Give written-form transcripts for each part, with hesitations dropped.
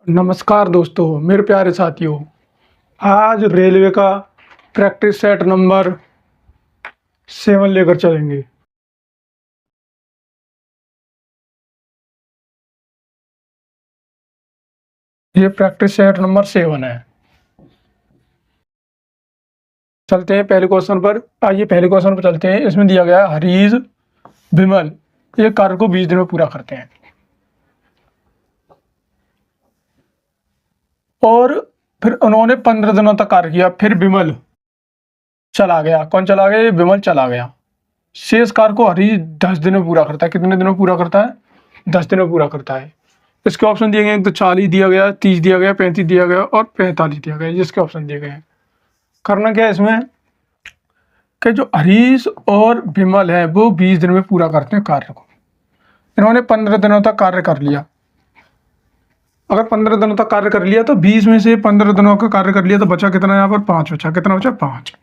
नमस्कार दोस्तों, मेरे प्यारे साथियों। आज रेलवे का प्रैक्टिस सेट नंबर 7 लेकर चलेंगे। ये प्रैक्टिस सेट नंबर 7 है। चलते हैं पहले क्वेश्चन पर। आइए पहले क्वेश्चन पर चलते हैं। इसमें दिया गया है हरीश विमल एक कार्य को 20 दिन में पूरा करते हैं और फिर उन्होंने 15 दिनों तक कार्य किया। फिर विमल चला गया। कौन चला गया? ये विमल चला गया। शेष कार्य को हरीश 10 दिन में पूरा करता है। कितने दिनों में पूरा करता है? 10 दिन में पूरा करता है। इसके ऑप्शन दिए गए हैं, तो 40 दिया गया, 30 दिया गया, 35 दिया गया और 45 दिया गया। जिसके ऑप्शन दिए गए हैं। करना क्या है इसमें कि जो हरीश और विमल है वो 20 दिन में पूरा करते हैं कार्य को। इन्होंने 15 दिनों तक कार्य कर लिया। अगर 15 दिनों तक कार्य कर लिया तो 20 में से 15 दिनों का कार्य कर लिया तो बचा कितना? यहाँ पर 5 बचा। कितना बचा? 5।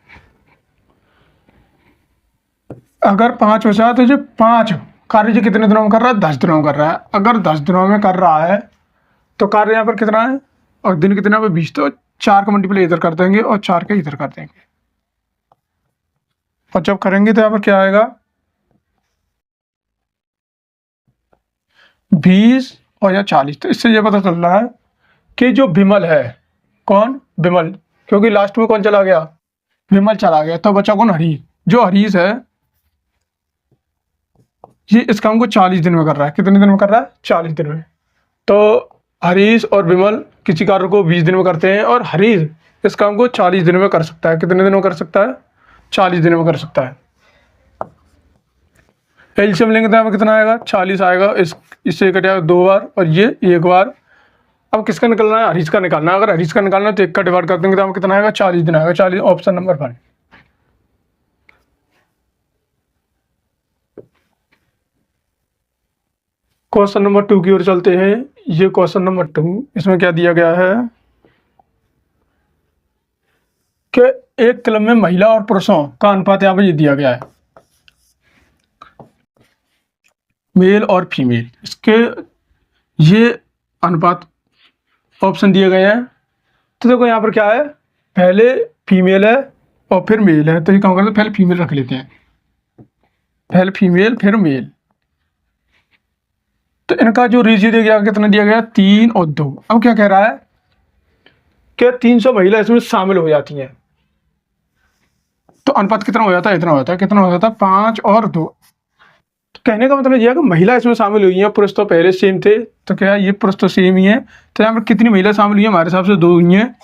अगर 5 बचा तो जो 5 कार्य जो कितने दिनों में कर रहा है? 10 दिनों में कर रहा है। अगर 10 दिनों में कर रहा है तो कार्य यहाँ पर कितना है और दिन कितना है? 20। तो 4 का मल्टीप्लाई इधर कर देंगे और 4 के इधर कर देंगे और जब करेंगे तो यहाँ पर क्या आएगा? 20 और या 40। तो इससे ये पता चल रहा है कि जो विमल है, कौन? विमल, क्योंकि लास्ट में कौन चला गया? विमल चला गया। तो बचा कौन? हरीश। जो हरीश है ये इस काम को 40 दिन में कर रहा है। कितने दिन में कर रहा है? 40 दिन में। तो हरीश और विमल किसी कार्य को 20 दिन में करते हैं और हरीश इस काम को 40 दिन में कर सकता है। कितने दिन में कर सकता है? 40 दिन में कर सकता है। एलसीएम लेंगे तो यहाँ पर कितना आएगा? 40 आएगा। इससे कटेगा 2 बार और ये 1 बार। अब किसका निकलना है? हरीश का निकालना है। अगर हरीश का निकालना है तो 1 का डिवाइड कर देंगे तो कितना आएगा? 40 दिन आएगा। 40, ऑप्शन नंबर 1। क्वेश्चन नंबर 2 की ओर चलते हैं। ये क्वेश्चन नंबर 2, इसमें क्या दिया गया है कि एक क्लब में महिला और पुरुषों का अनुपात यहाँ पर ये दिया गया है, मेल और फीमेल। इसके ये अनुपात ऑप्शन दिए गए हैं। तो देखो यहाँ पर क्या है, पहले फीमेल है और फिर मेल है। तो ये काम करते हैं, पहले फीमेल रख लेते हैं। पहले फीमेल फिर मेल। तो इनका जो रेशियो दिया गया, कितना दिया गया? 3 और 2। अब क्या कह रहा है कि 300 महिला इसमें शामिल हो जाती हैं तो अनुपात कितना हो जाता है? इतना हो जाता है। कितना हो जाता है? 5 और 2। तो कहने का मतलब यह है कि महिला इसमें शामिल हुई है, पुरुष तो पहले सेम थे। तो क्या है, ये पुरुष तो सेम ही है। तो यहाँ पर कितनी महिला शामिल हुई है? हमारे हिसाब से 2 हुई हैं।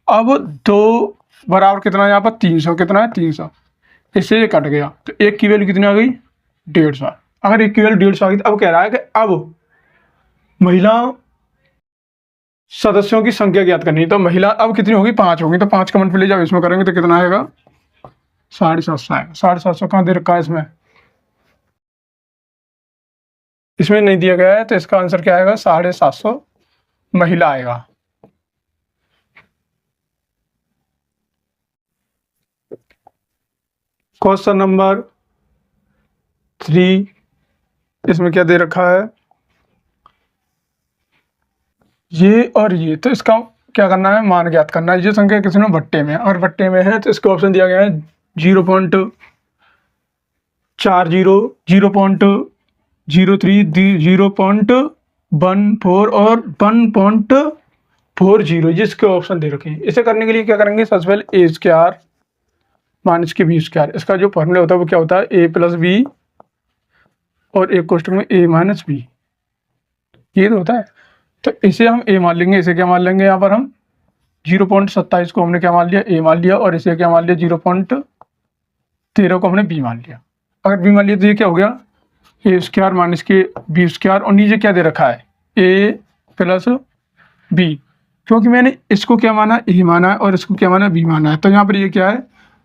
अब 2 बराबर कितना है यहाँ पर? 300। कितना है? 300। इससे ये कट गया तो 1 की वैल्यू कितनी आ गई? 150। अगर 1 की वैल्यू 150 आ गई तो अब कह रहा है कि अब महिला सदस्यों की संख्या ज्ञात करनी है। तो महिला अब कितनी होगी? 5 होगी। तो 5 का मल्टीप्लाई जब इसमें करेंगे तो कितना आएगा? 750 आएगा। 750 कहाँ दे रखा है इसमें? इसमें नहीं दिया गया है। तो इसका आंसर क्या आएगा? 750 महिला आएगा। क्वेश्चन नंबर 3, इसमें क्या दे रखा है? ये और ये। तो इसका क्या करना है? मान ज्ञात करना है। ये संख्या किसी में भट्टे में है और भट्टे में है तो इसका ऑप्शन दिया गया है 0.40, 0.03, 0.14 और 1.40। जिसके ऑप्शन दे रखे हैं। इसे करने के लिए क्या करेंगे? सबसे पहले ए स्क्वायर माइनस के बी स्क्वायर। इसका जो फॉर्मूला होता है वो क्या होता है? ए प्लस बी और एक कोष्टक में ए माइनस बी। ये तो होता है। तो इसे हम ए मान लेंगे। इसे क्या मान लेंगे? यहाँ पर हम 0.27 को हमने क्या मान लिया? ए मान लिया। और इसे क्या मान लिया? 0.13 को हमने बी मान लिया। अगर बी मान लिया तो ये क्या हो गया? ए स्क्वायर माइनस के बी स्क्वायर। और नीचे क्या दे रखा है? ए प्लस बी। क्योंकि मैंने इसको क्या माना? ए माना है और इसको क्या माना? बी माना है। तो यहाँ पर ये क्या है?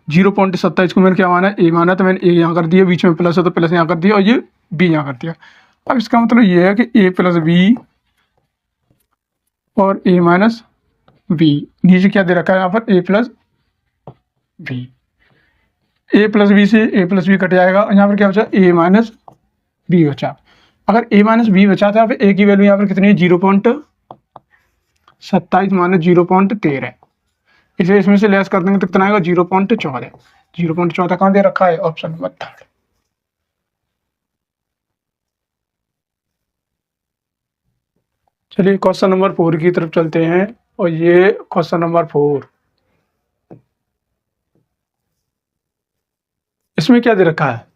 0.27 को मैंने क्या माना है? ए माना। तो मैंने ए यहाँ कर दिया, बीच में प्लस है तो प्लस यहाँ कर दिया और ये बी यहाँ कर दिया। अब इसका मतलब ये है कि ए प्लस बी और ए माइनस बी। नीचे क्या दे रखा है यहाँ पर? ए प्लस बी। ए प्लस बी से ए प्लस बी कट जाएगा और यहाँ पर क्या बचा? ए माइनस बी बचा। अगर ए माइनस बी बचा था फिर ए की वैल्यू यहाँ पर कितनी है? 27 माइनस 0.13, इसे इसमें से लेस कर देंगे तो कितना आएगा 0.14। 0.14 कहाँ दे रखा है, ऑप्शन नंबर थर्ड। चलिए क्वेश्चन नंबर 4 की तरफ चलते हैं, और ये क्वेश्चन नंबर 4, इसमें क्या दे रखा है,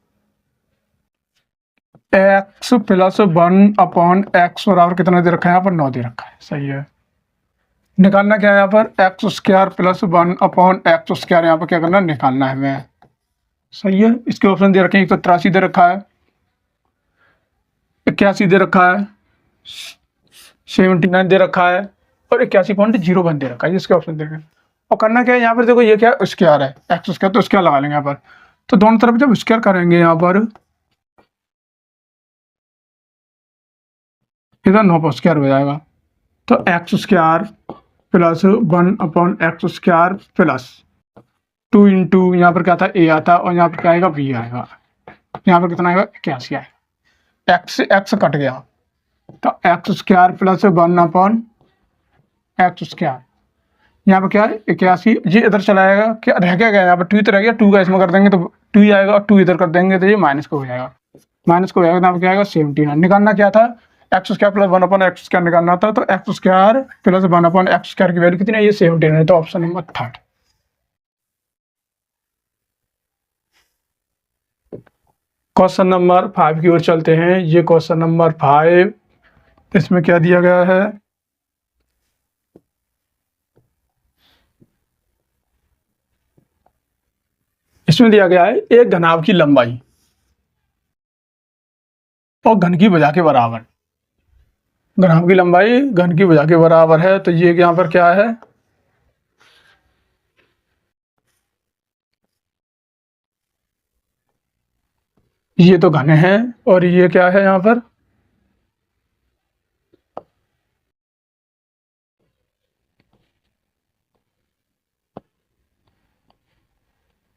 x प्लस 1/x बराबर कितना दे रखा है, यहाँ पर 9 दे रखा है। सही है। निकालना क्या है यहाँ पर, x² प्लस 1/x², यहाँ पर क्या करना है, निकालना है हमें। सही है। इसके ऑप्शन दे रखे हैं, एक तो 83 दे रखा है, 81 दे रखा है, 79 दे रखा है, और 81.01 दे रखा है। इसके ऑप्शन दे रखे हैं। और करना क्या है यहाँ पर, देखो ये क्या स्क्वायर है, x², तो स्क्वायर लगा लेंगे यहाँ पर। तो दोनों तरफ जब स्क्वायर करेंगे यहाँ पर, इधर 9 स्क्वायर हो जाएगा, तो x² plus 1/x² plus 2 into यहाँ पर क्या था, a आता, और यहाँ पर क्या आएगा, b आएगा। यहाँ पर कितना आएगा, 81 आएगा। x से x कट गया, तो x² प्लस 1/x², यहाँ पर क्या है 81, ये इधर चला जाएगा, क्या रह क्या गया यहाँ पर, 2 तो रह गया, 2 का इसमें कर देंगे तो 2 ही आएगा, और 2 इधर कर देंगे तो ये माइनस को हो जाएगा। माइनस को हो जाएगा, यहाँ पर क्या आएगा 79। निकालना क्या था, x² प्लस 1/x² निकालना था, तो x² प्लस 1/x² की वैल्यू कितनी है, ये 79 है। तो option number third. Question number 5 की ओर चलते हैं। ये क्वेश्चन नंबर 5, इसमें क्या दिया गया है, इसमें दिया गया है एक घनाभ की लंबाई और घन की भुजा के बराबर। घनाभ की लंबाई घन की भुजा के बराबर है, तो ये यहाँ पर क्या है, ये तो घन है, और ये क्या है यहाँ पर,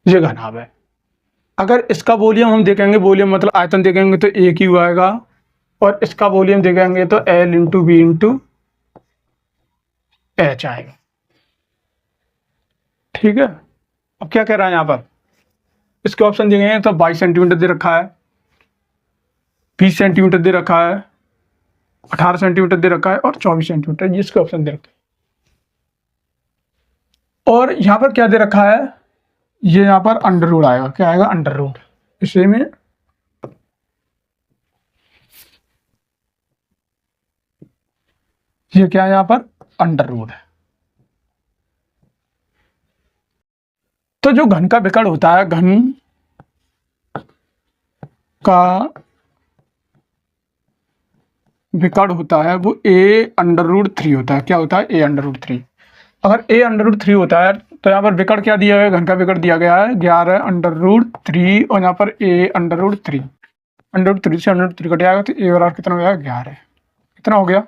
ये घनाभ है। अगर इसका वॉल्यूम हम देखेंगे, वॉल्यूम मतलब आयतन देखेंगे तो एक ही आएगा, और इसका वॉल्यूम देखेंगे तो L into B into H आएगा। ठीक है। अब क्या कह रहा है यहाँ पर, इसके ऑप्शन दिए गए हैं, तो 22 सेंटीमीटर दे रखा है, 20 सेंटीमीटर दे रखा है, 18 सेंटीमीटर दे रखा है, और 24 सेंटीमीटर, जिसके ऑप्शन दे रखे हैं। और यहाँ पर क्या दे रखा है, ये यहाँ पर अंडर रूट आएगा, क्या आएगा, अंडर रूट। इसे में ये क्या है, यहाँ पर अंडर रूट है। तो जो घन का विकर्ण होता है, घन का विकर्ण होता है, वो a√3 होता है। क्या होता है, a√3। अगर a√3 होता है, तो यहाँ पर विकर्ण क्या दिया गया है, घन का विकर्ण दिया गया है 11√3, और यहाँ पर a√3, √3 से √3 कट जाएगा, तो a बराबर कितना हो जाएगा, 11। कितना हो गया।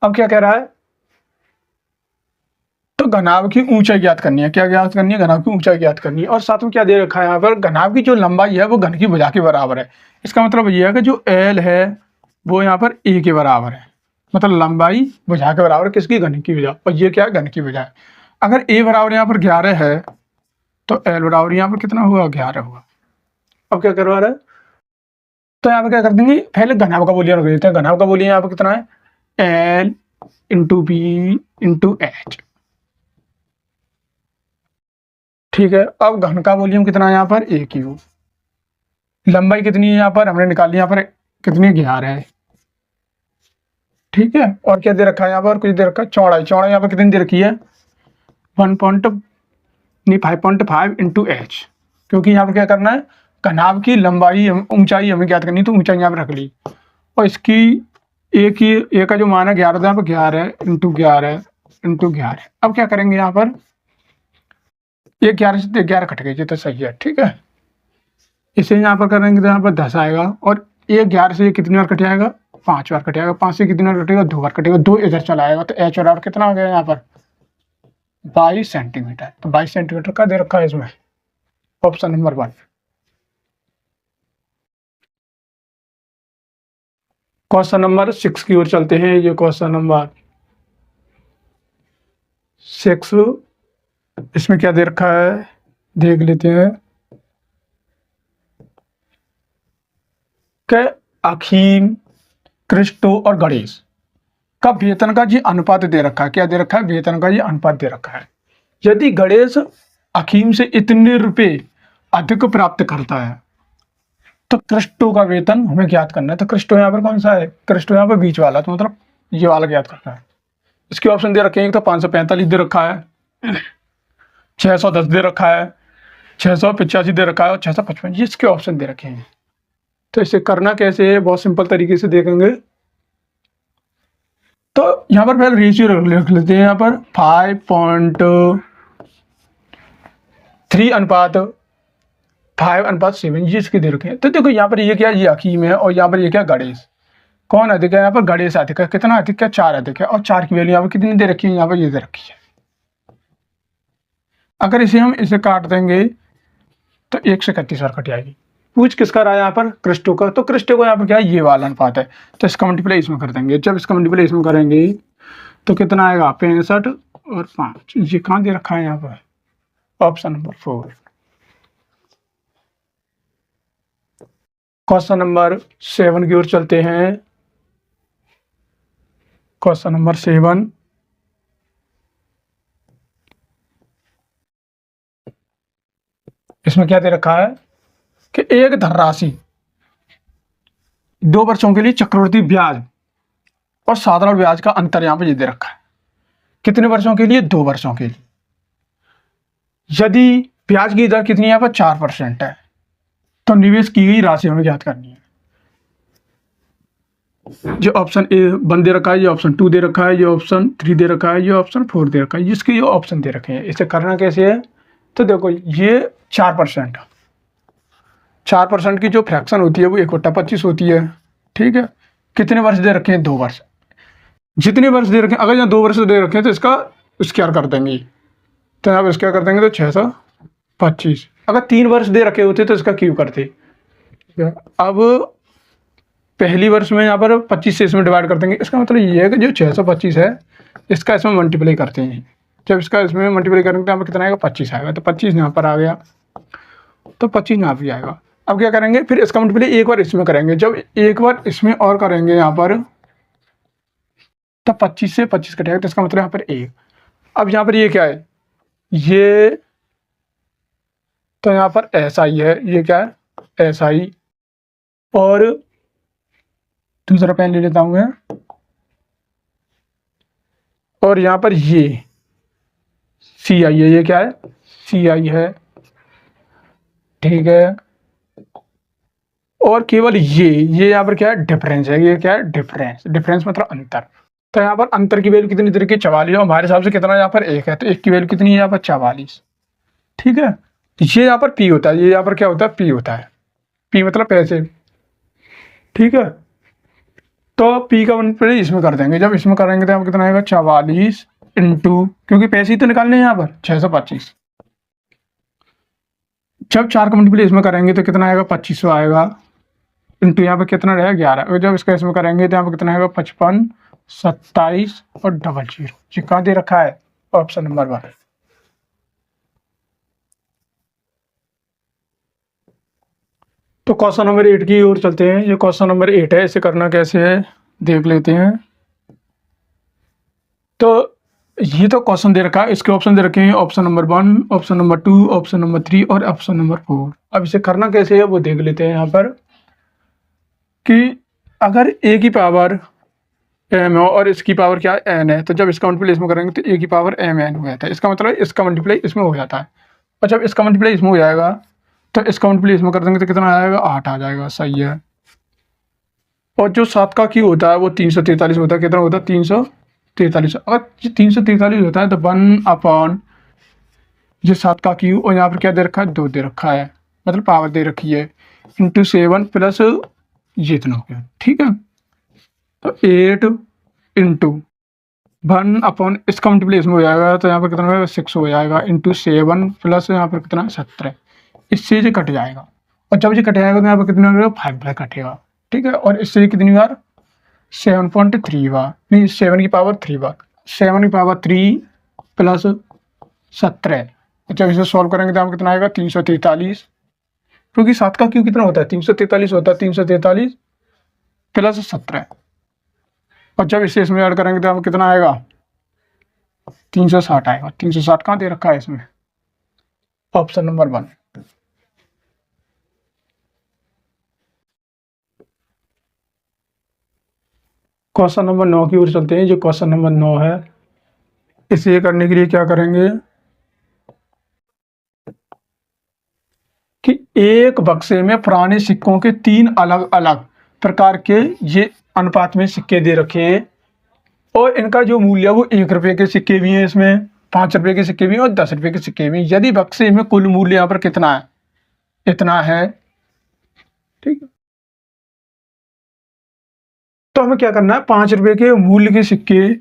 अब क्या कह रहा है, तो घनाभ की ऊंचाई ज्ञात करनी है। क्या ज्ञात करनी है, घनाभ की ऊंचाई ज्ञात करनी है। और साथ में क्या दे रखा है यहाँ पर, घनाभ की जो लंबाई है वो घन की भुजा के बराबर है। इसका मतलब ये है कि जो L है वो यहाँ पर a के बराबर है, मतलब लंबाई भुजा के बराबर, किसकी, घन की भुजा, और ये क्या है, घन की भुजा है। अगर a बराबर यहाँ पर 11 है, तो L बराबर यहाँ पर कितना हुआ, 11 हुआ। अब क्या करवा रहा है, तो यहाँ पर क्या कर देंगे, पहले घनाभ का वॉल्यूम रख देते हैं। घनाभ का वॉल्यूम यहाँ पर कितना है, L into B into H. ठीक है। अब घन का वॉल्यूम कितना है यहाँ पर, a³। लंबाई कितनी है यहाँ पर, हमने निकाली, यहाँ पर कितनी, 11 है। ठीक है। और क्या दे रखा है यहाँ पर, कुछ दे रखा है, चौड़ाई। चौड़ाई यहाँ पर कितनी दे रखी है, 5.5 इंटू एच, क्योंकि यहाँ पर क्या करना है, घनाभ की लंबाई ऊंचाई हमें ज्ञात करनी, तो ऊंचाई यहाँ पर रख ली। और इसकी ए का जो मान है 11 था, यहाँ पर 11 इंटू 11 इंटू 11। अब क्या करेंगे यहाँ पर, ये 11 से 11 कट गई, तो सही है। ठीक है। इसे यहाँ पर करेंगे तो यहाँ पर 10 आएगा, और ये 11 से ये कितनी बार कट जाएगा, 5 बार कट जाएगा। 5 से कितनी बार कटेगा, 2 बार कटेगा, 2 इधर चला आएगा, तो एच बराबर कितना हो गया यहाँ पर, 22 सेंटीमीटर। तो 22 सेंटीमीटर का दे रखा है इसमें, ऑप्शन नंबर 1। क्वेश्चन नंबर 6 की ओर चलते हैं। ये क्वेश्चन नंबर 6, इसमें क्या दे रखा है देख लेते हैं कि अखीम, क्रिस्टो और गणेश का वेतन का जी अनुपात दे रखा है। क्या दे रखा है? वेतन का ये अनुपात दे रखा है। यदि गणेश अखीम से इतने रुपए अधिक प्राप्त करता है तो क्रिस्टो का वेतन हमें ज्ञात करना है। तो क्रिस्टो यहाँ पर कौन सा है? क्रिस्टो यहाँ पर बीच वाला, तो मतलब ये वाला ज्ञात करना है। इसके ऑप्शन दे रखे हैं, एक तो 545 दे रखा है, 610 दे रखा है, 685 दे रखा है और 655, ये इसके ऑप्शन दे रखे हैं। तो इसे करना कैसे है? बहुत सिंपल तरीके से देखेंगे। तो यहाँ पर पहले रेशियो रख लेते हैं। यहाँ पर 5.3:5:7 ये इसके दे रखे हैं। तो देखो यहाँ पर ये क्या, ये अकीम है और यहाँ पर ये क्या, गणेश। कौन अधिक है? यहाँ पर गणेश अधिक है। कितना अधिक है? 4 अधिक है। और 4 की वैल्यू यहाँ पर कितनी दे रखी है? यहाँ पर ये दे रखी है। अगर इसे हम इसे काट देंगे तो 1 से 31 बार कट जाएगी। पूछ किसका रहा है यहाँ पर? क्रिस्टो का। तो क्रिस्टो को यहाँ पर क्या है? ये वाला अनुपात है। तो इसका मल्टीप्लाई इसमें कर देंगे। जब इसका मल्टीप्लाई इसमें करेंगे तो कितना आएगा? 65 और 5। ये कहाँ दे रखा है? यहाँ पर ऑप्शन नंबर 4। क्वेश्चन नंबर 7 की ओर चलते हैं। क्वेश्चन नंबर 7, इसमें क्या दे रखा है कि एक धनराशि 2 वर्षों के लिए चक्रवृद्धि ब्याज और साधारण ब्याज का अंतर यहाँ पे ये दे रखा है। कितने वर्षों के लिए? 2 वर्षों के लिए। यदि ब्याज की दर कितनी है? यहाँ पर 4% है। तो निवेश की गई राशि हमें ज्ञात करनी है। जो ऑप्शन ए 1 दे रखा है, ये ऑप्शन 2 दे रखा है, ये ऑप्शन 3 दे रखा है, ये ऑप्शन 4 दे रखा है, जिसके ये ऑप्शन दे रखे हैं। इसे करना कैसे है? तो देखो ये 4%, 4% की जो फ्रैक्शन होती है वो 1/25 होती है। ठीक है। कितने वर्ष दे रखे हैं? 2 वर्ष। जितने वर्ष दे रखे हैं, अगर यहाँ 2 वर्ष दे रखे हैं तो इसका स्क्वायर कर देंगे। तो यहाँ पर स्क्वायर कर देंगे तो 625। अगर 3 वर्ष दे रखे होते तो इसका क्यूब करते। अब पहली वर्ष में यहाँ पर 25 से इसमें डिवाइड कर देंगे। इसका मतलब ये है कि जो 625 है इसका इसमें मल्टीप्लाई करते हैं। जब इसका इसमें मल्टीप्लाई करेंगे तो यहाँ पर कितना आएगा? 25 आएगा। तो 25 यहाँ पर आ गया, तो 25 यहाँ भी आएगा। अब क्या करेंगे? फिर इसका मल्टीप्लाई एक बार इसमें करेंगे। जब एक बार इसमें और करेंगे यहाँ पर तो 25 से 25 कटेगा, तो इसका मतलब यहाँ पर 1। अब यहाँ पर ये क्या है? ये तो यहाँ पर SI है, ये क्या है? SI। और दूसरा पेन ले लेता हूँ मैं, और यहाँ पर ये CI है, ये क्या है? CI है। ठीक है। और केवल ये यहाँ पर क्या है? डिफरेंस है। ये क्या है? डिफरेंस। डिफरेंस मतलब अंतर। तो यहाँ पर अंतर की वैल्यू कितनी तरीके? 44। और हमारे हिसाब से कितना यहाँ पर 1 है, तो 1 की वैल्यू कितनी है? यहाँ पर 44। ठीक है। ये यहाँ पर P होता है, ये यहाँ पर क्या होता है? P होता है। P मतलब पैसे। ठीक है। तो P का मल्टीप्लाई इसमें कर देंगे। जब इसमें करेंगे तो यहाँ पर कितना आएगा? 44 इंटू, क्योंकि पैसे ही तो निकालने हैं यहाँ पर, 625। जब 4 का मल्टीप्लाई इसमें करेंगे तो कितना आएगा? 2500 आएगा। इंटू यहाँ पर कितना रहेगा? 11। और जब इसका इसमें करेंगे तो यहाँ पर कितना आएगा? 55, 27 और 00। ये कहाँ दे रखा है? Option number 1। तो क्वेश्चन नंबर 8 की ओर चलते हैं। ये क्वेश्चन नंबर 8 है। इसे करना कैसे है देख लेते हैं। तो ये तो क्वेश्चन दे रखा है, इसके ऑप्शन दे रखे हैं option number 1, option number 2, option number 3 और ऑप्शन नंबर 4। अब इसे करना कैसे है वो देख लेते हैं। यहाँ पर कि अगर a की पावर m है और इसकी पावर क्या n है, तो जब इसका मल्टीप्लाई इसमें करेंगे तो a की पावर mn हो जाता है। इसका मतलब इसका मल्टीप्लाई इसमें हो जाता है। और जब इसका मल्टीप्लाई इसमें हो जाएगा तो इसका मल्टीप्लाई इसमें कर देंगे तो कितना आएगा? 8 आ जाएगा। सही है। और जो 7 का क्यू होता है वो 343 होता है। कितना होता है? 343। अगर 343 होता है तो 1/, ये 7 का क्यू, और यहाँ पर क्या दे रखा है? 2 दे रखा है, मतलब पावर दे रखी है, इंटू 7 प्लस ये इतना हो गया। ठीक है। तो 8 इंटू 1/, इसका मल्टीप्लाई इसमें हो जाएगा तो यहाँ पर कितना हो जाएगा? 6 हो जाएगा, इंटू 7 प्लस यहाँ पर कितना? 17। इससे ये कट जाएगा, और जब ये कट जाएगा तो यहाँ पर कितना हो 5 बार कटेगा। ठीक है। और इससे कितनी बार? 7.3 बार, नहीं 7 की पावर 3 बार। 7 की पावर 3 प्लस 17। जब इसे सॉल्व करेंगे तो हम कितना आएगा 343, क्योंकि 7 का क्यों कितना होता है 343 होता है, 343 प्लस 17। और जब इसे इसमें ऐड करेंगे तो हम कितना आएगा 360 आएगा। 360 कहाँ दे रखा है इसमें, ऑप्शन नंबर 1। क्वेश्चन नंबर 9 की ओर चलते हैं। जो क्वेश्चन नंबर 9 है, इसे करने के लिए क्या करेंगे कि एक बक्से में पुराने सिक्कों के 3 अलग अलग प्रकार के ये अनुपात में सिक्के दे रखे हैं, और इनका जो मूल्य है वो 1 रुपये के सिक्के भी हैं, इसमें 5 रुपये के सिक्के भी हैं और 10 रुपये के सिक्के भी हैं। यदि बक्से में कुल मूल्य यहाँ पर कितना है, इतना है, ठीक है। तो हमें क्या करना है, 5 रुपये के मूल्य के सिक्के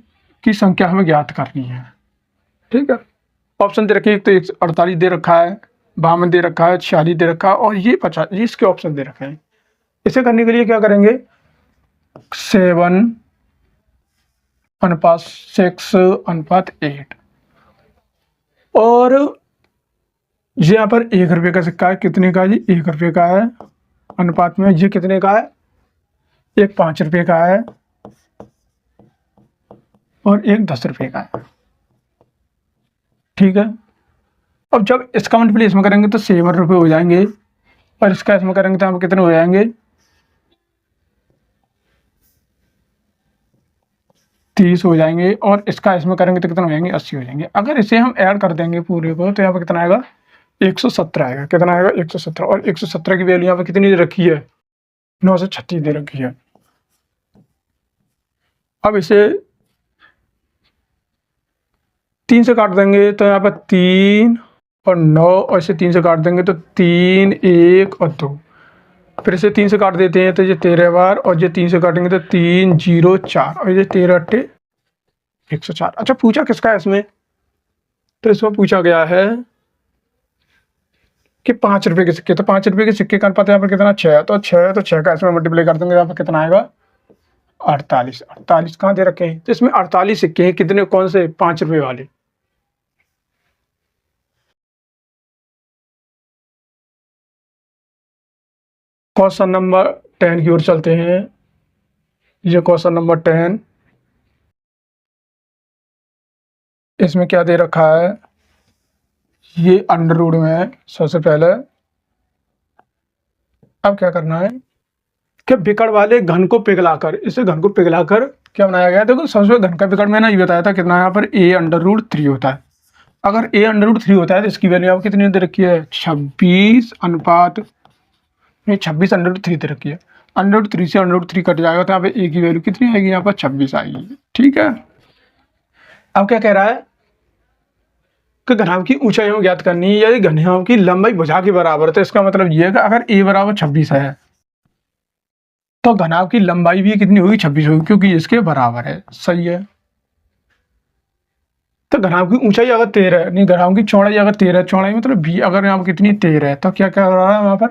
की संख्या हमें ज्ञात करनी है, ठीक है। ऑप्शन दे रखे, एक तो 148 दे रखा है, 52 दे रखा है, 46 दे रखा है, और ये 50, ये इसके ऑप्शन दे रखे हैं। इसे करने के लिए क्या करेंगे, 7:6:8, और ये यहाँ पर 1 रुपये का सिक्का है, कितने का, ये 1 रुपये का है, अनुपात में ये कितने का है, एक 5 रुपये का है और एक 10 रुपये का है, ठीक है। अब जब इसका मल्टीप्लाई इसमें करेंगे तो 7 रुपये हो जाएंगे, और इसका इसमें करेंगे तो हम कितने हो जाएंगे 30 हो जाएंगे, और इसका इसमें करेंगे तो कितना हो जाएंगे 80 हो जाएंगे। अगर इसे हम ऐड कर देंगे पूरे को तो यहाँ पर कितना आएगा 117 आएगा। कितना आएगा 117, और 117 की वैल्यू यहाँ पर कितनी दे रखी है 936 दे रखी है। अब इसे 3 से काट देंगे तो यहाँ पर 3 और 9, और इसे 3 से काट देंगे तो 3, 1 और 2, फिर इसे 3 से काट देते हैं तो ये 13 बार, और ये 3 से काटेंगे तो 3, 0, 4, और ये 13 अट्ठे 104। अच्छा, पूछा किसका है इसमें, तो इसमें पूछा गया है कि 5 रुपये के सिक्के। तो 5 रुपये के सिक्के का अनुपात यहाँ पर कितना 6, तो 6 का इसमें मल्टीप्लाई कर देंगे, यहाँ पर कितना आएगा 48। 48 कहाँ दे रखे हैं, तो इसमें 48 सिक्के हैं, कितने, कौन से, 5 रुपये वाले। क्वेश्चन नंबर 10 की ओर चलते हैं। ये क्वेश्चन नंबर 10, इसमें क्या दे रखा है, ये अंडर रूट में है सबसे पहले। अब क्या करना है कि विकर्ण वाले घन को पिघलाकर, इसे घन को पिघलाकर क्या बनाया गया है, देखो सबसे घन का विकर्ण मैंने ये बताया था कितना, यहाँ पर a√3 होता है। अगर a√3 होता है तो इसकी वैल्यू आपको कितनी दे रखी है 26 अनुपात, नहीं 26√3 दे रखी है। √3 से √3 कट जाएगा तो यहाँ पे a की वैल्यू कितनी आएगी, यहाँ पर 26 आएगी, ठीक है। अब क्या कह रहा है कि घनाभ की ऊंचाई हमें ज्ञात करनी है, यदि घनाभ की लंबाई भुजा के बराबर है, तो इसका मतलब ये है कि अगर a बराबर 26 है तो घनाभ की लंबाई भी कितनी होगी 26 होगी, क्योंकि इसके बराबर है, सही है। तो घनाभ की ऊंचाई अगर 13 है, नहीं घनाभ की चौड़ाई अगर 13 है, चौड़ाई मतलब b अगर यहाँ पर कितनी 13 है, तो क्या क्या कर रहा है वहां पर,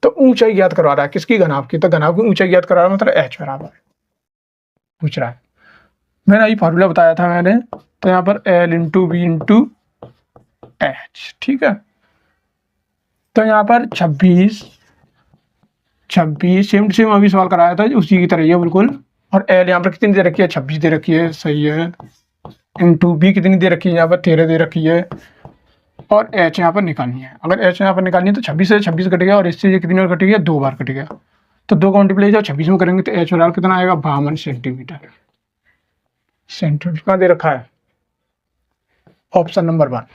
तो ऊंचाई ज्ञात करवा रहा है किसकी, घनाभ की। तो घनाभ की ऊंचाई ज्ञात करवा रहा है, मतलब h बराबर पूछ रहा है। मैंने ये फार्मूला बताया था मैंने, तो यहाँ पर L into B into H, ठीक है। तो यहाँ पर 26 सेम टू सेम अभी सवाल कराया था उसी की तरह ही है बिल्कुल। और L यहाँ पर कितनी दे रखी है 26 दे रखी है, सही है। इंटू बी कितनी दे रखी है, यहाँ पर 13 दे रखी है, और H यहाँ पर निकालनी है। अगर H यहाँ पर निकालनी है तो 26 से 26 कट गया, और इससे ये कितनी बार कट गया 2 बार कट गया। तो 2 का मल्टीप्लाई जब 26 में करेंगे तो H बराबर कितना आएगा 52 सेंटीमीटर। सेंटीमीटर कहाँ दे रखा है, ऑप्शन नंबर 1।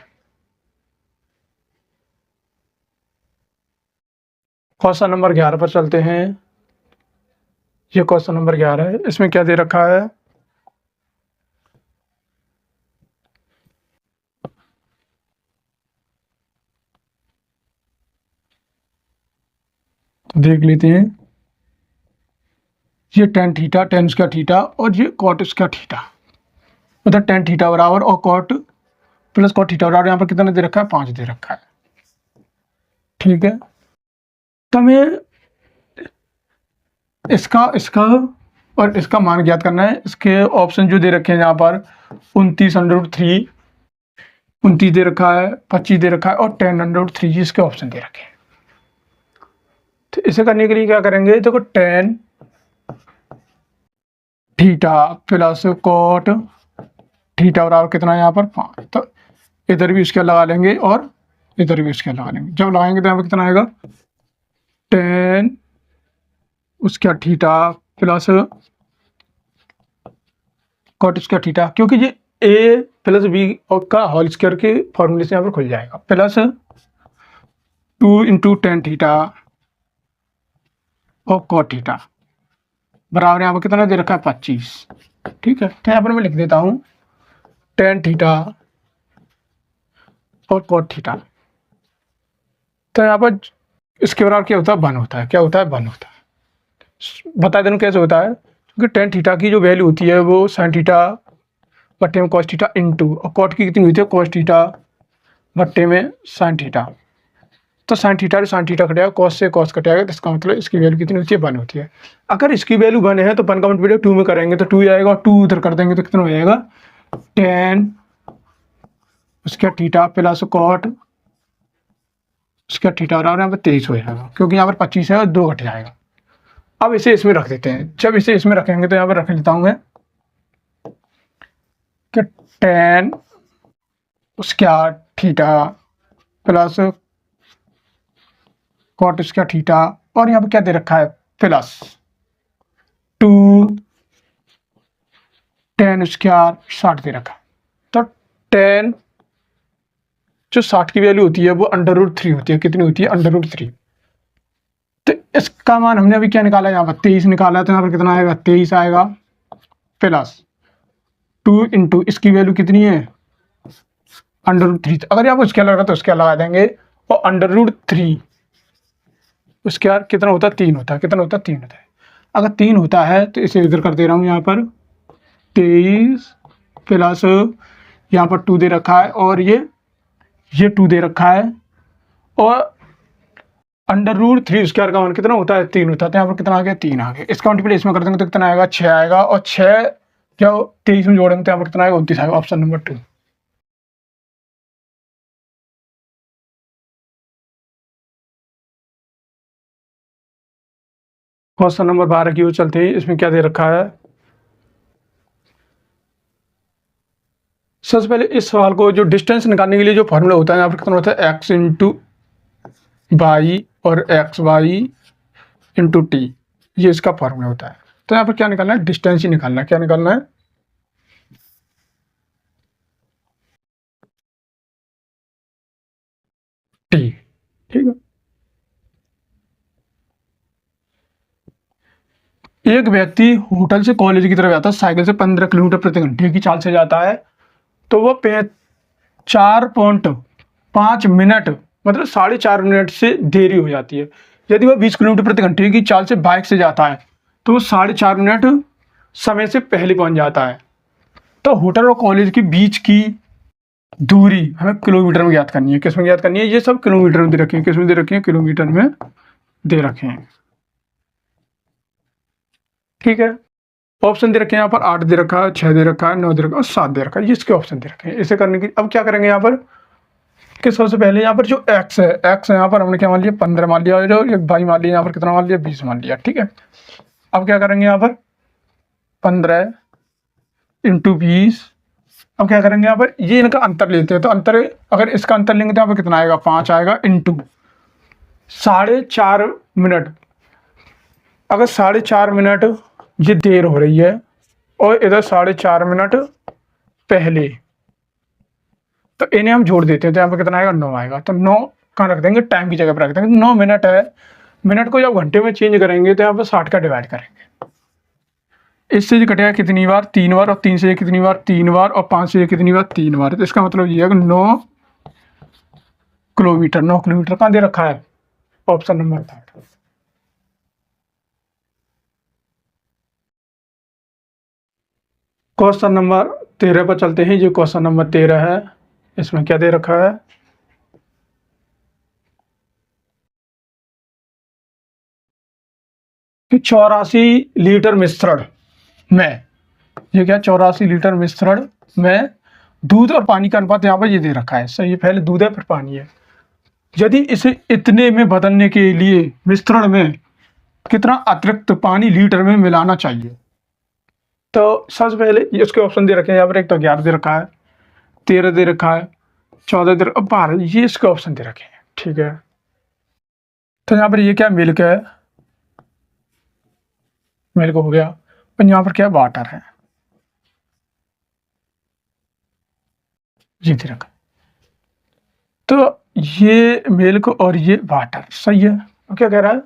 क्वेश्चन नंबर 11 पर चलते हैं। ये क्वेश्चन नंबर 11 है, इसमें क्या दे रखा है, तो देख लेते हैं। ये tan थीटा, tan इसका थीटा, और ये cot इसका थीटा, मतलब tan थीटा बराबर और cot प्लस cot थीटा बराबर यहाँ पर कितना दे रखा है 5 दे रखा है, ठीक है। तो हमें इसका और इसका मान ज्ञात करना है। इसके ऑप्शन जो दे रखे हैं यहाँ पर 29√3, 29 दे रखा है, 25 दे रखा है और 10√3 इसके ऑप्शन दे रखे हैं। तो इसे करने के लिए क्या करेंगे, देखो tan theta plus cot theta बराबर कितना है यहाँ पर 5। तो इधर भी स्केल लगा लेंगे और इधर भी स्केल लगा लेंगे। जब लगाएंगे तो यहाँ पर कितना आएगा, tan उसका थीटा प्लस कॉट उसका थीटा, क्योंकि ये a प्लस बी का होल स्क्वायर के फॉर्मूले से यहाँ पर खुल जाएगा, प्लस 2 इंटू tan थीटा और कॉट थीटा बराबर यहाँ पर कितना दे रखा है 25। ठीक है, तो यहाँ पर मैं लिख देता हूँ tan थीटा और कॉट थीटा। तो यहाँ पर इसके बराबर क्या होता है, 1 होता है। क्या होता है, 1 होता है। बता दें कैसे होता है, क्योंकि tan थीटा की जो वैल्यू होती है वो sin थीटा बट्टे में cos थीटा इंटू, और कॉट की कितनी होती है cos थीटा बट्टे में sin थीटा। तो sin थीटा से sin थीटा कटेगा, cos से cos कटेगा, तो इसका मतलब इसकी वैल्यू कितनी होती है, 1 होती है। अगर इसकी वैल्यू 1 है तो 1 का मल्टीप्लाई 2 में करेंगे तो 2 आएगा, और 2 उधर कर देंगे तो कितना हो जाएगा, tan उसका थीटा प्लस कॉट उसका थीटा बराबर यहाँ पर 23 हो जाएगा, क्योंकि यहाँ पर 25 है और 2 घट जाएगा। अब इसे इसमें रख देते हैं। जब इसे इसमें रखेंगे तो यहाँ पर रख लेता हूँ मैं कि tan उसका थीटा प्लस कॉट उसका थीटा, और यहाँ पर क्या दे रखा है, प्लस 2 tan उसका 60 दे रखा है। तो tan जो 60 की वैल्यू होती है वो √3 होती है। कितनी होती है, √3। तो इसका मान हमने अभी क्या निकाला, यहाँ पर 23 निकाला है, तो यहाँ पर कितना आएगा, 23 आएगा, प्लस 2 इंटू इसकी वैल्यू कितनी है, √3। अगर यहाँ पर उसके लग रहा तो उसके लगा देंगे, और √3 उसके बाद कितना होता है, 3 होता है। कितना होता है, 3 होता है। अगर 3 होता है तो इसे इधर कर दे रहा हूँ, यहाँ पर 23 प्लस यहाँ पर 2 दे रखा है, और ये 2 दे रखा है, और √3 स्क्वायर का मान कितना होता है, 3 होता है। तो यहाँ पर कितना आ गया, 3 आ गया। इसका मल्टीप्लाई इसमें कर देंगे तो कितना आएगा, 6 आएगा, और 6 जब 23 में जोड़ेंगे तो यहाँ पर कितना आएगा, 29 आएगा। Option number 2। क्वेश्चन नंबर 12 की ओर चलते हैं। इसमें क्या दे रखा है, सबसे पहले इस सवाल को जो डिस्टेंस निकालने के लिए जो फॉर्मूला होता है, यहाँ पर कितना होता है, x इंटू वाई और एक्स वाई इंटू टी, ये इसका फॉर्मूला होता है। तो यहाँ पर क्या निकालना है, डिस्टेंस ही निकालना है। क्या निकालना है, टी। ठीक है, एक व्यक्ति होटल से कॉलेज की तरफ जाता है साइकिल से 15 किलोमीटर प्रति घंटे की चाल से जाता है, तो वह 4.5 मिनट मतलब 4.5 मिनट से देरी हो जाती है। यदि वह 20 किलोमीटर प्रति घंटे की चाल से बाइक से जाता है तो वो 4.5 मिनट समय से पहले पहुंच जाता है। तो होटल और कॉलेज के बीच की दूरी हमें किलोमीटर में ज्ञात करनी है। किस में ज्ञात करनी है, ये सब किलोमीटर में दे रखे हैं। किस में दे रखे हैं, किलोमीटर में दे रखे हैं। ठीक है, ऑप्शन दे रखे हैं यहाँ पर 8 दे रखा है, 6 दे रखा है, 9 दे रखा है और 7 दे रखा है। ये इसके ऑप्शन दे रखे हैं। इसे करने की अब क्या करेंगे, यहाँ पर कि सबसे पहले यहाँ पर जो x है, यहाँ पर हमने क्या मान लिया, 15 मान लिया, और एक y मान लिया, यहाँ पर कितना मान लिया, 20 मान लिया। ठीक है, अब क्या करेंगे, यहाँ पर 15 इंटू 20। अब क्या करेंगे, यहाँ पर ये इनका अंतर लेते हैं। तो अंतर, अगर इसका अंतर लेंगे तो यहाँ पर कितना आएगा, 5 आएगा, इंटू 4.5 मिनट। अगर 4.5 मिनट ये देर हो रही है और इधर 4.5 मिनट पहले, तो इन्हें हम जोड़ देते हैं। तो यहाँ पर कितना आएगा, 9 आएगा। तो 9 कहाँ रख देंगे, टाइम की जगह पर रख देंगे। 9 मिनट है, मिनट को जब घंटे में चेंज करेंगे तो यहाँ पर 60 का डिवाइड करेंगे। इससे जो कटेगा कितनी बार, 3 बार, और 3 से कितनी बार, 3 बार, और 5 से कितनी बार, 3 बार। तो इसका मतलब ये है कि 9 किलोमीटर। 9 किलोमीटर कहाँ दे रखा है, ऑप्शन नंबर 3। क्वेश्चन नंबर 13 पर चलते हैं। जो क्वेश्चन नंबर 13 है, इसमें क्या दे रखा है, कि 84 लीटर मिश्रण में, ये क्या 84 लीटर मिश्रण में दूध और पानी का अनुपात यहाँ पर ये दे रखा है, सही है, पहले दूध है फिर पानी है। यदि इसे इतने में बदलने के लिए मिश्रण में कितना अतिरिक्त पानी लीटर में मिलाना चाहिए, तो सबसे पहले ये उसके ऑप्शन दे रखे हैं यहाँ पर। एक तो 11 दे रखा है, 13 दे रखा है, 14 दे रखा, 12, ये इसके ऑप्शन दे रखे हैं, ठीक है। तो यहाँ पर ये क्या मिल्क है, मिल्क हो गया, और यहाँ पर क्या वाटर है, ये दे रखा। तो ये मिल्क और ये वाटर, सही है। और क्या कह रहा है,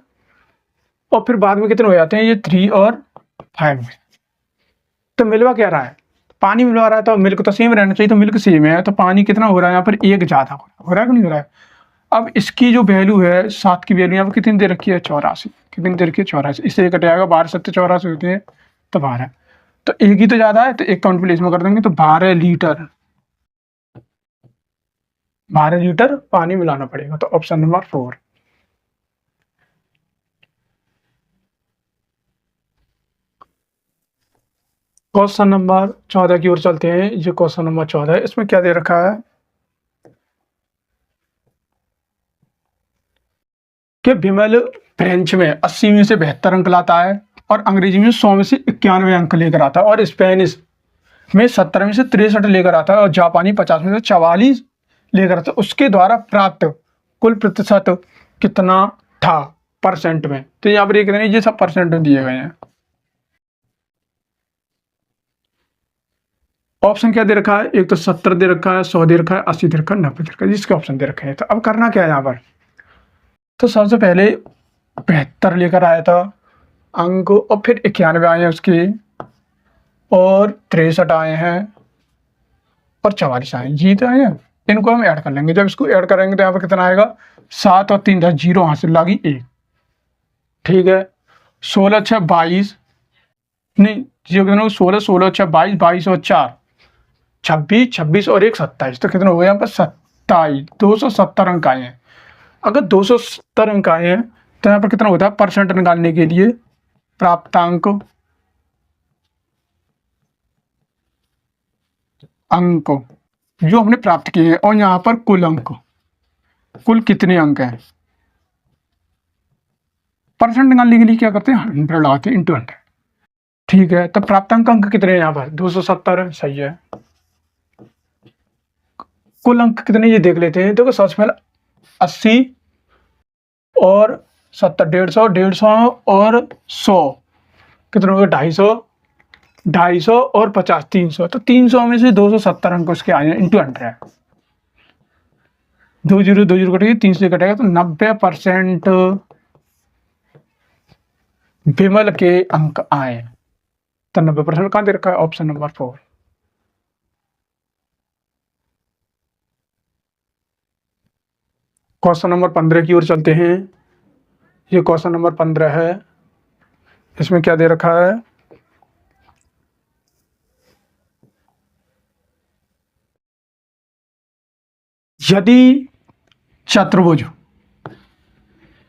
और फिर बाद में कितने हो जाते हैं ये 3 और 5 में। तो मिलवा क्या रहा है, पानी मिलवा रहा है, तो मिल्क तो सेम रहना चाहिए, तो मिल्क सेम है, तो पानी कितना हो रहा है यहाँ पर, एक ज़्यादा हो रहा है कि नहीं हो रहा है। अब इसकी जो वैल्यू है 7 की वैल्यू यहाँ पर कितनी दे रखी है, 84, कितनी दे रखी है, 84, इससे कट जाएगा, 12 7 84 होते हैं, तो 12, तो एक ही तो ज़्यादा है, तो एक काउंट प्लेस में कर देंगे, तो 12 लीटर, 12 लीटर पानी मिलाना पड़ेगा, तो ऑप्शन नंबर 4। क्वेश्चन नंबर 14 की ओर चलते हैं। ये क्वेश्चन नंबर 14 है, इसमें क्या दे रखा है कि विमल फ्रेंच में 80 में से 72 अंक लाता है, और अंग्रेजी में 100 में से 91 अंक लेकर आता है, और स्पेनिश में 70 में से 63 लेकर आता है, और जापानी 50 में से 44 लेकर आता है। उसके द्वारा प्राप्त कुल प्रतिशत कितना था परसेंट में। तो यहाँ पर ये सब परसेंट में दिए गए हैं। ऑप्शन क्या दे रखा है, एक तो 70 दे रखा है, 100 दे रखा है, 80 दे रखा है, 90 दे रखा है, जिसके ऑप्शन दे रखे हैं। तो अब करना क्या है यहाँ पर, तो सबसे पहले 72 लेकर आया था अंक, और फिर 91 आए हैं उसके, और 63 आए हैं, और 44 आए हैं, जीत आए हैं। इनको हम ऐड कर लेंगे, जब इसको ऐड करेंगे तो यहाँ पर कितना आएगा, 7 और 3 10, 0 हासिल लागी 1, ठीक है। 16 6 22, नहीं 0 16 16 6 22, 22 और 4 26, 26 और 1 27, तो कितना हो गया यहाँ पर 27, 270 अंक आए हैं। अगर 270 अंक आए हैं तो यहाँ पर कितना होता है, परसेंट निकालने के लिए प्राप्तांक अंक जो हमने प्राप्त किए हैं, और यहाँ पर कुल अंक, कुल कितने अंक हैं, परसेंट निकालने के लिए क्या करते हैं, 100 लगाते हैं, इंटू 100, ठीक है। तो प्राप्तांक अंक कितने हैं यहाँ पर, 270 है, सही है। कुल अंक कितने ये देख लेते हैं। देखो सबसे पहले 80 और 70, 150, 150 और 100 कितने हो गए, 250, 250 और 50, 300, तो 300 में से 270 अंक उसके आए हैं, इंटू 100, 2 0 2 0 कटेगी, 3 से कटेगा, तो 90% विमल के अंक आए। तो 90% कहाँ दे रखा है, ऑप्शन नंबर 4। क्वेश्चन नंबर 15 की ओर चलते हैं। ये क्वेश्चन नंबर 15 है, इसमें क्या दे रखा है, यदि चतुर्भुज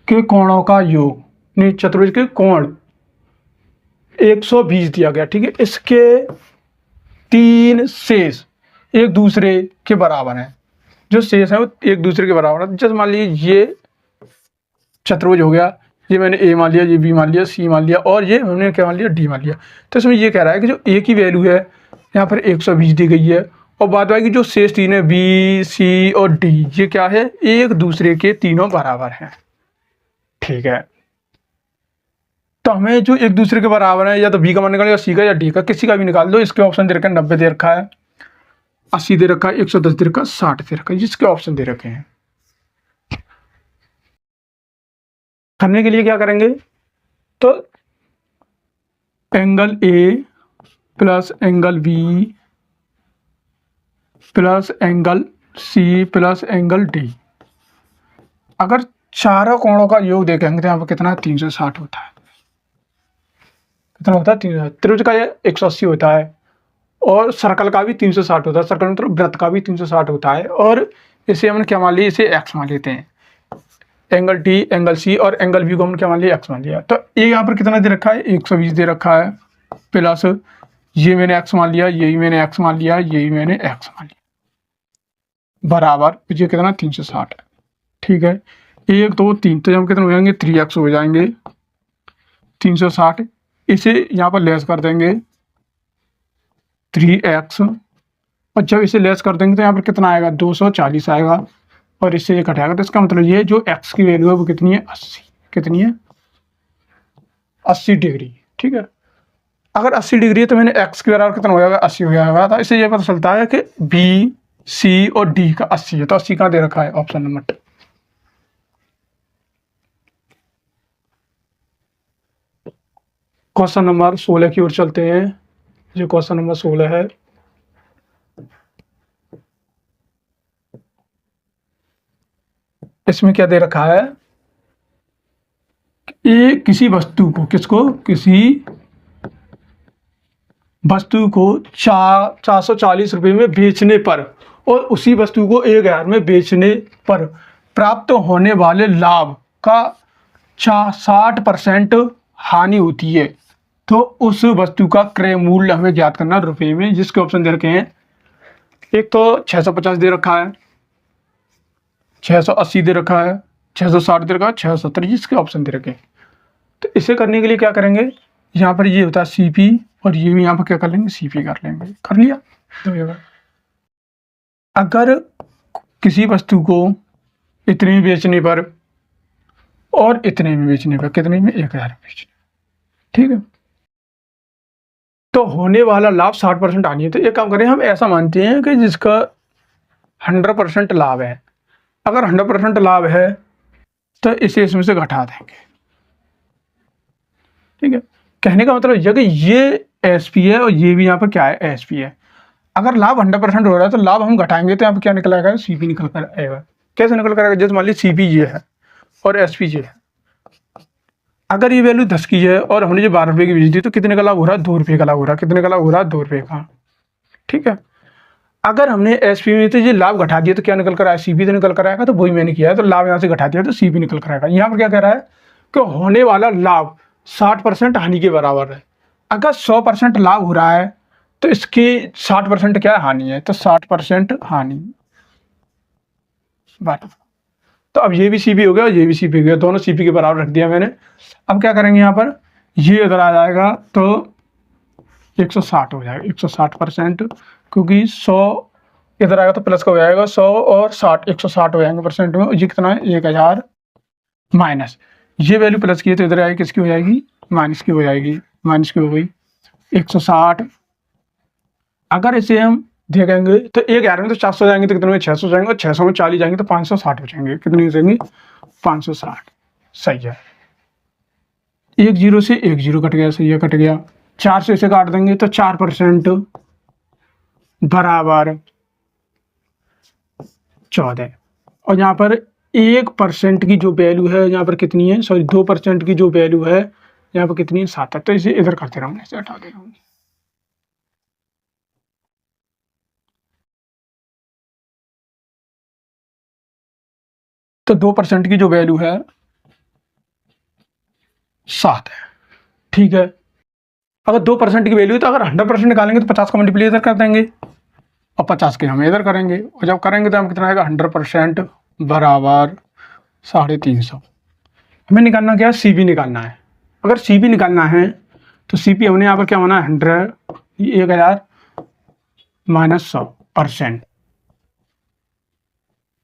के कोणों का योग, नहीं चतुर्भुज के कोण 120 दिया गया, ठीक है, इसके 3 शेष एक दूसरे के बराबर हैं, जो शेष है वो एक दूसरे के बराबर है। जैसे मान लीजिए ये चतुर्भुज हो गया, ये मैंने ए मान लिया, ये बी मान लिया, सी मान लिया, और ये हमने क्या मान लिया, डी मान लिया। तो इसमें ये कह रहा है कि जो ए की वैल्यू है यहाँ पर 120 दी गई है, और बाद बाकी जो शेष 3 है बी सी और डी, ये क्या है, एक दूसरे के तीनों बराबर हैं, ठीक है। तो हमें जो एक दूसरे के बराबर है, या तो बी का मान निकालो, या सी का, या डी का, किसी का भी निकाल दो। इसके ऑप्शन दे रखे हैं, 90 दे रखा है, 80 दे रखा है, 110 दे रखा है, 60 दे रखा है, जिसके ऑप्शन दे रखे हैं। करने के लिए क्या करेंगे, तो angle A plus angle B plus angle C plus angle D, अगर चारों कोणों का योग देखेंगे तो यहाँ पर कितना 360 होता है, कितना होता है 360। त्रिभुज का ये 180 होता है, और सर्कल का भी 360 होता है, सर्कल मतलब वृत्त का भी 360 होता है, और इसे हमने क्या मान लिया, इसे एक्स मान लेते हैं, एंगल टी एंगल सी, और एंगल बी को हमने क्या मान लिया, एक्स मान लिया। तो ये यहाँ पर कितना दे रखा है, 120 दे रखा है, प्लस ये मैंने x मान लिया, यही मैंने x मान लिया, यही मैंने x मान लिया, बराबर ये कितना 360 है। ठीक है, 1 2 3 तो हम कितने हो जाएंगे 3x हो जाएंगे 360। इसे यहाँ पर लेस कर देंगे 3x, और जब इसे लेस कर देंगे तो यहाँ पर कितना आएगा 240 आएगा, और इससे ये घटाएगा। तो इसका मतलब ये जो x की वैल्यू है वो कितनी है 80, कितनी है 80 डिग्री। ठीक है, अगर 80 डिग्री है तो मैंने x के बराबर कितना हो जाएगा 80 हो जाएगा। तो इससे ये पता चलता है कि B C और D का 80 है। तो 80 कहाँ दे रखा है, ऑप्शन नंबर 2। क्वेश्चन नंबर 16 की ओर चलते हैं। जो क्वेश्चन नंबर 16 है, इसमें क्या दे रखा है कि किसी वस्तु को, किसी वस्तु को 440 रुपये में बेचने पर और उसी वस्तु को 1000 में बेचने पर प्राप्त होने वाले लाभ का 60% हानि होती है, तो उस वस्तु का क्रय मूल्य हमें ज्ञात करना रुपये में। जिसके ऑप्शन दे रखे हैं, एक तो 650 दे रखा है, 680 दे रखा है, 660 दे रखा है, 670, जिसके ऑप्शन दे रखे हैं। तो इसे करने के लिए क्या करेंगे, यहाँ पर ये होता है CP, और ये भी यहाँ पर क्या कर लेंगे CP कर लेंगे। कर लिया दो जगह। अगर किसी वस्तु को इतने में बेचने पर और इतने में बेचने पर, कितने में 1000 बेचने, ठीक है, तो होने वाला लाभ 60% आनी है। तो एक काम करें, हम ऐसा मानते हैं कि जिसका 100% लाभ है, अगर 100% लाभ है तो इसे इसमें से घटा देंगे। ठीक है, कहने का मतलब यह कि ये SP है और ये भी यहाँ पर क्या है SP है। अगर लाभ 100% हो रहा है तो लाभ हम घटाएंगे तो यहाँ पर क्या निकल आएगा, CP निकल कर आएगा। कैसे निकल कर आएगा, जैसे मान लीजिए CP ये है और SP ये है। अगर ये वैल्यू 10 की है और हमने जो 12 रुपये की बेच दी, तो कितने का लाभ हो रहा है, 2 रुपये का लाभ हो रहा है। कितने का लाभ हो रहा है, 2 रुपये का। ठीक है, अगर हमने SP में तो ये लाभ घटा दिया तो क्या निकल कर आया, CP तो निकल कर आएगा। तो वही मैंने किया है, तो लाभ यहाँ से घटा दिया तो CP निकल कर आएगा। यहाँ पर क्या कह रहा है कि होने वाला लाभ 60% हानि के बराबर है। अगर 100% लाभ हो रहा है तो इसकी 60% क्या है, हानि है। तो 60% हानि बराबर। तो अब ये भी CP हो गया और ये भी CP हो गया, दोनों CP के बराबर रख दिया मैंने। अब क्या करेंगे, यहाँ पर ये इधर आ जाएगा तो 160 हो जाएगा, 160%, क्योंकि 100 इधर आएगा तो प्लस का हो जाएगा, 100 और 60 160 हो जाएंगे परसेंट में। ये कितना है 1000 माइनस, ये वैल्यू प्लस की है तो इधर आएगी किसकी हो जाएगी, माइनस की हो जाएगी, माइनस की हो गई 160। अगर इसे हम देखेंगे तो 1000 में तो 400 जाएंगे, तो कितने में 600 जाएंगे, और 600 में 40 जाएंगे तो 560 हो जाएंगे। कितने हो जाएंगे 560। सही है, 1 0 से 1 0 कट गया, सही है कट गया। 4 से इसे काट देंगे तो 4% बराबर 14। और यहाँ पर 1% की जो वैल्यू है यहाँ पर कितनी है, सॉरी 2% की जो वैल्यू है यहाँ पर कितनी है 7 है। तो इसे इधर करते रहूँगा, इसे हटा दे रहा हूँ। तो 2% की जो वैल्यू है 7 है। ठीक है, अगर 2% की वैल्यू है तो अगर 100% निकालेंगे तो 50 का मल्टीप्लाई इधर कर देंगे और 50 के हम इधर करेंगे, और जब करेंगे तो हम कितना आएगा 100% बराबर 350। हमें निकालना क्या है, CP निकालना है। अगर CP निकालना है तो CP हमने यहाँ पर क्या होना है 100, 1000 माइनस 100%।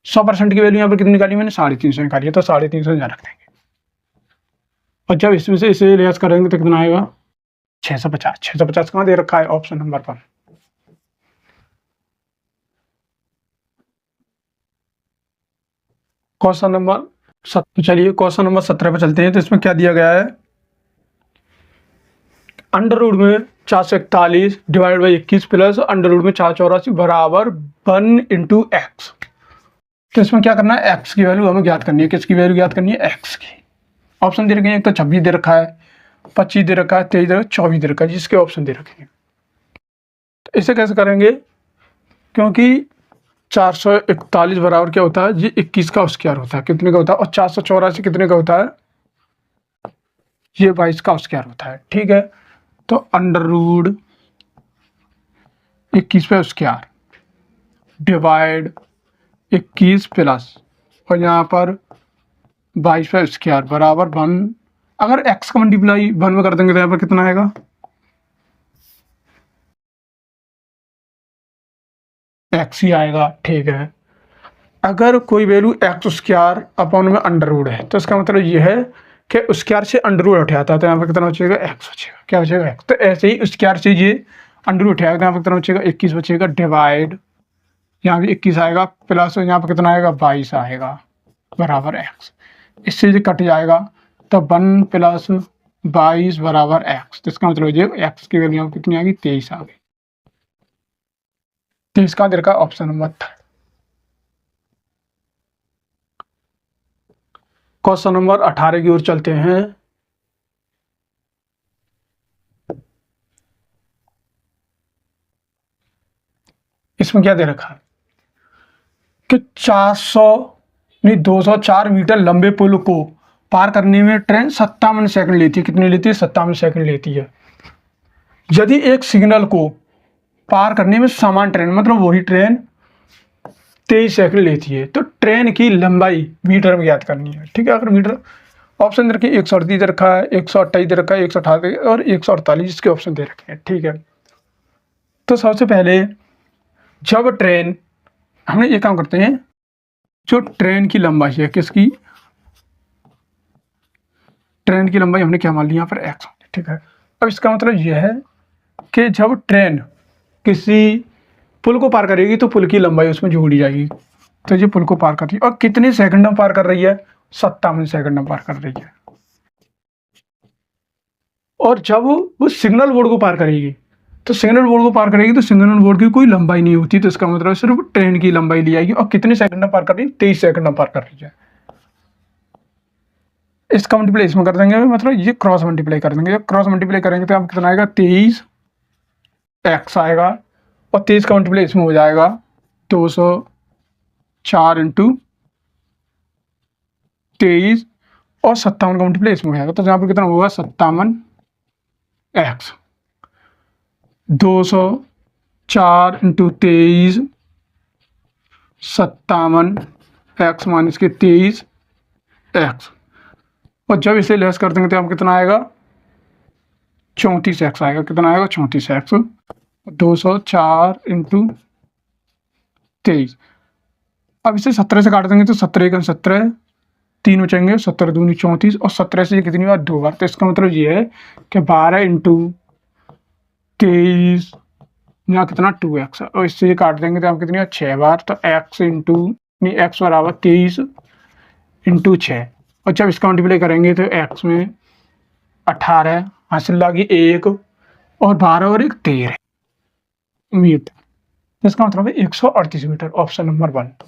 100% की वैल्यू यहाँ पर कितनी निकाली मैंने, 350 निकाली है। तो 350 यहाँ रख देंगे, और जब इसमें से इसे लेस करेंगे तो कितना आएगा 650। 650 कहाँ दे रखा है, ऑप्शन नंबर पर। क्वेश्चन नंबर 17, चलिए क्वेश्चन नंबर 17 पे चलते हैं। तो इसमें क्या दिया गया है, अंडर रूट में 441 divide by 21 plus under root में 484 बराबर 1 × x। तो इसमें क्या करना है, x की वैल्यू हमें ज्ञात करनी है। किसकी वैल्यू ज्ञात करनी है, x की। ऑप्शन दे रखे हैं, एक तो 26 दे रखा है, 25 दे रखा है, 23 दे रखा है, 24 दे रखा है, जिसके ऑप्शन दे रखे हैं। तो इसे कैसे करेंगे, क्योंकि 441 बराबर क्या होता है, ये 21 का स्क्वायर होता है, कितने का होता है, और 484 कितने का होता है, ये 22 का स्क्वायर होता है। ठीक है, तो अंडर रूट 21 पे स्क्वायर डिवाइड 21 प्लस और यहाँ पर 22 पे स्क्वायर बराबर 1। अगर x का मल्टीप्लाई 1 में कर देंगे तो यहाँ पर कितना आएगा, x ही आएगा। ठीक है, अगर कोई वैल्यू एक्स स्क्वायर अपॉन में अंडर रूट है तो इसका मतलब ये है कि स्क्वायर से अंडर रूट उठाता है तो यहाँ पर कितना बचेगा, एक्स बचेगा। क्या बचेगा, एक्स। तो ऐसे ही स्क्वायर से ये अंडर रूट उठाएगा तो यहाँ पर कितना बचेगा, 21 बचेगा डिवाइड, यहाँ भी 21 आएगा प्लस यहाँ पर कितना आएगा, 22 आएगा बराबर एक्स। इससे ये कट जाएगा तो 1 प्लस 22 बराबर एक्स। तो इसका मतलब ये एक्स की वैल्यू कितनी आ गई, 23 आ गई। 23 का देर का ऑप्शन नंबर 3। क्वेश्चन नंबर 18 की ओर चलते हैं। इसमें क्या दे रखा है कि 204 मीटर लंबे पुल को पार करने में ट्रेन 57 सेकंड लेती है। कितनी लेती है, 57 सेकंड लेती है। यदि एक सिग्नल को पार करने में समान ट्रेन, मतलब वही ट्रेन 23 सेकंड लेती है, तो ट्रेन की लंबाई मीटर में ज्ञात करनी है। ठीक है, अगर मीटर ऑप्शन दे रखे 138 दे रखा है, 128 दे रखा है, 128 और 148 इसके ऑप्शन दे रखे हैं। ठीक है, तो सबसे पहले जब ट्रेन, हमने ये काम करते हैं, जो ट्रेन की लंबाई है, किसकी, ट्रेन की लंबाई हमने क्या मान ली यहाँ पर, एक्स। ठीक है, अब इसका मतलब यह है कि जब ट्रेन किसी पुल को पार करेगी तो पुल की लंबाई उसमें जोड़ी जाएगी। तो ये पुल को पार कर रही है और कितने सेकंड में पार कर रही है, 57 सेकंड में पार कर रही है। और जब वो सिग्नल बोर्ड को पार करेगी तो सिग्नल बोर्ड को पार करेगी तो सिग्नल बोर्ड की कोई लंबाई नहीं होती, तो इसका मतलब सिर्फ ट्रेन की लंबाई ली जाएगी। और कितने सेकंड में पार कर रही है, 23 सेकंड में पार कर रही है। इसका मल्टीप्लाई इसमें कर देंगे, मतलब ये क्रॉस मल्टीप्लाई कर देंगे। जब क्रॉस मल्टीप्लाई करेंगे तो आप कितना आएगा, 23 एक्स आएगा और 23 का मल्टीप्लाई इसमें हो जाएगा 204 इंटू 23 और 57 का मल्टीप्लाई इसमें हो जाएगा। तो यहाँ पर कितना होगा, 57 एक्स, 204 इंटू 23 57 एक्स माइनस के 23 एक्स। और जब इसे लेस कर देंगे तो हम कितना आएगा, 34 एक्स आएगा। कितना आएगा, 34 एक्स। 204 इंटू 23, अब इसे 17 से काट देंगे तो 17 का 17, 3 बचेंगे, 17 दूनी 34 और 17 से ये कितनी बार, 2 बार। तो इसका मतलब ये है कि 12 इंटू 23 यहाँ कितना, 2x। और इससे ये काट देंगे तो हम कितनी बार, 6 बार। तो x इंटू एक्स बराबर 23 इंटू 6। और जब इसका मल्टीप्लाई करेंगे तो x में 18 हासिल लगी 1 और 12 और 1 13 मीटर। इसका मतलब है 138 metre. Option number 1।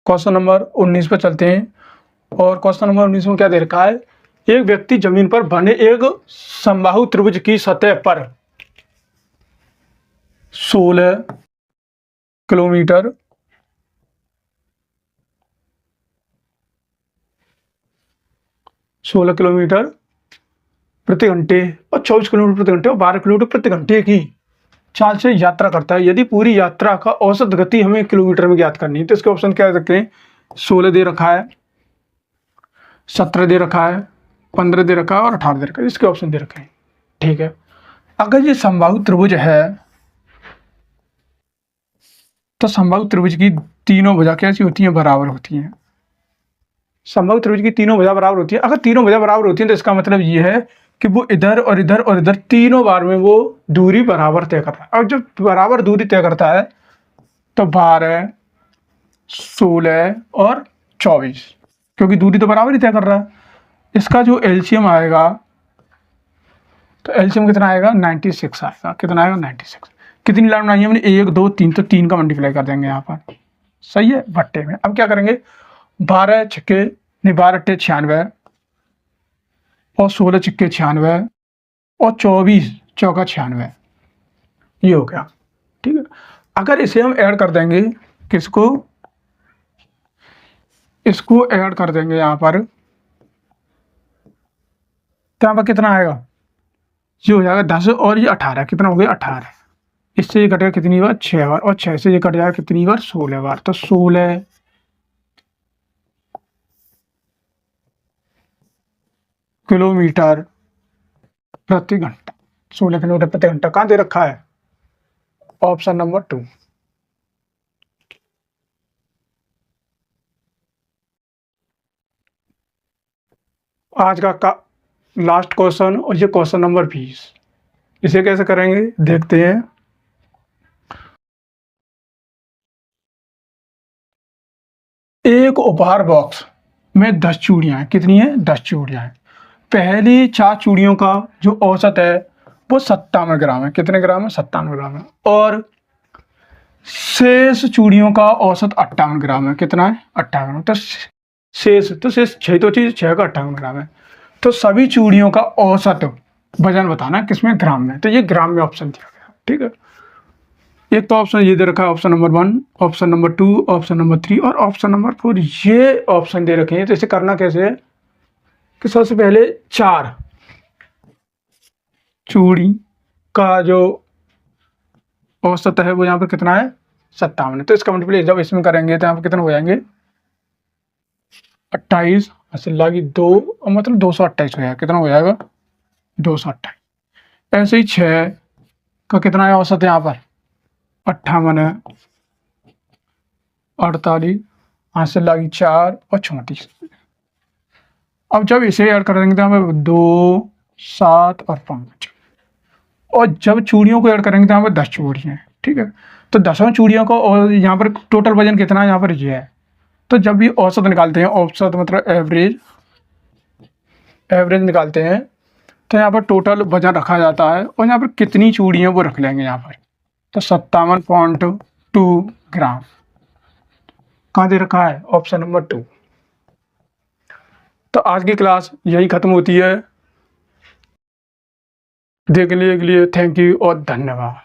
Question number 19 पर चलते हैं। और क्वेश्चन नंबर 19 में क्या दे रखा है, एक व्यक्ति जमीन पर बने एक समबाहु त्रिभुज की सतह पर 16 किलोमीटर प्रति घंटे और 24 किलोमीटर प्रति घंटे और 12 किलोमीटर प्रति घंटे की चाल से यात्रा करता है। यदि पूरी यात्रा का औसत गति हमें किलोमीटर में ज्ञात करनी है तो इसके ऑप्शन क्या दे सकते हैं, 16 दे रखा है, 17 दे रखा है, 15 दे रखा है और 18 दे रखा है। इसके ऑप्शन दे रखे हैं। ठीक है, अगर ये समबाहु त्रिभुज है तो समबाहु त्रिभुज की तीनों भुजा कैसी होती हैं, बराबर होती हैं। समबाहु त्रिभुज की तीनों भुजा बराबर होती है। अगर तीनों भुजा बराबर होती हैं तो इसका मतलब ये है कि वो इधर और इधर और इधर तीनों बार में वो दूरी बराबर तय कर रहा है। और जब बराबर दूरी तय करता है तो 12, 16 और 24, क्योंकि दूरी तो बराबर ही तय कर रहा है। इसका जो एलसीएम आएगा तो एलसीएम कितना आएगा, 96 आएगा। कितना आएगा, 96। कितनी लाइन बनाई है हमने, 1 2 3, तो 3 का मल्टीप्लाई कर देंगे यहाँ पर। सही है, भट्टे में। अब क्या करेंगे, 12 छक्के नहीं 12 अट्ठे 96 और 16 छक्के 96 और 24 चौका 96, ये हो गया। ठीक है, अगर इसे हम ऐड कर देंगे, किसको, इसको ऐड कर देंगे यहाँ पर, तो यहाँ पर कितना आएगा, ये हो जाएगा 10 और ये 18, कितना हो गया 18। इससे ये कटेगा कितनी बार, 6 बार, और 6 से ये कट जाएगा कितनी बार, 16 बार। तो 16 किलोमीटर प्रति घंटा, 16 किलोमीटर प्रति घंटा कहाँ दे रखा है, ऑप्शन नंबर 2। आज का लास्ट क्वेश्चन, और ये क्वेश्चन नंबर 20। इसे कैसे करेंगे देखते हैं। एक उपहार बॉक्स में 10 चूड़ियां हैं, कितनी है, 10 चूड़ियां हैं। पहली 4 चूड़ियों का जो औसत है वो 57 ग्राम है, कितने ग्राम है, 57 ग्राम है। और शेष चूड़ियों का औसत 58 ग्राम है, कितना है, 58 ग्राम। तो शेष 6 तो चीज 6 का 58 ग्राम है। तो सभी चूड़ियों का औसत वजन बताना किसमें, ग्राम में। तो ये ग्राम में ऑप्शन दिया गया, ठीक है। एक तो ऑप्शन ये दे रखा है, option number 1, option number 2, option number 3 और ऑप्शन नंबर 4, ये ऑप्शन दे रखे हैं। तो इसे करना कैसे है कि सबसे पहले 4 चूड़ी का जो औसत है वो यहाँ पर कितना है, 57 है। तो इसका मल्टीप्लाई जब इसमें करेंगे तो यहाँ पर कितना हो जाएंगे, 28 अस्सी लागी 2, मतलब 228 हो जाएगा, कितना हो जाएगा, 228। ऐसे ही 6 का कितना है औसत यहाँ पर, 58 है, 48 हासिल लागी 4 और 34। अब जब इसे ऐड कर देंगे तो हमें 2, 7 और 5, और जब चूड़ियों को ऐड करेंगे तो यहाँ पर 10 चूड़ियाँ हैं, ठीक है। तो 10 चूड़ियों को, और यहाँ पर टोटल वजन कितना है, यहाँ पर ये है। तो जब भी औसत निकालते हैं, औसत मतलब एवरेज निकालते हैं, तो यहाँ पर टोटल वजन रखा जाता है, और यहाँ पर कितनी चूड़ियाँ वो रख लेंगे यहाँ पर। तो 57.2 ग्राम कहाँ दे रखा है, ऑप्शन नंबर 2। तो आज की क्लास यही खत्म होती है। देखने के लिए थैंक यू और धन्यवाद।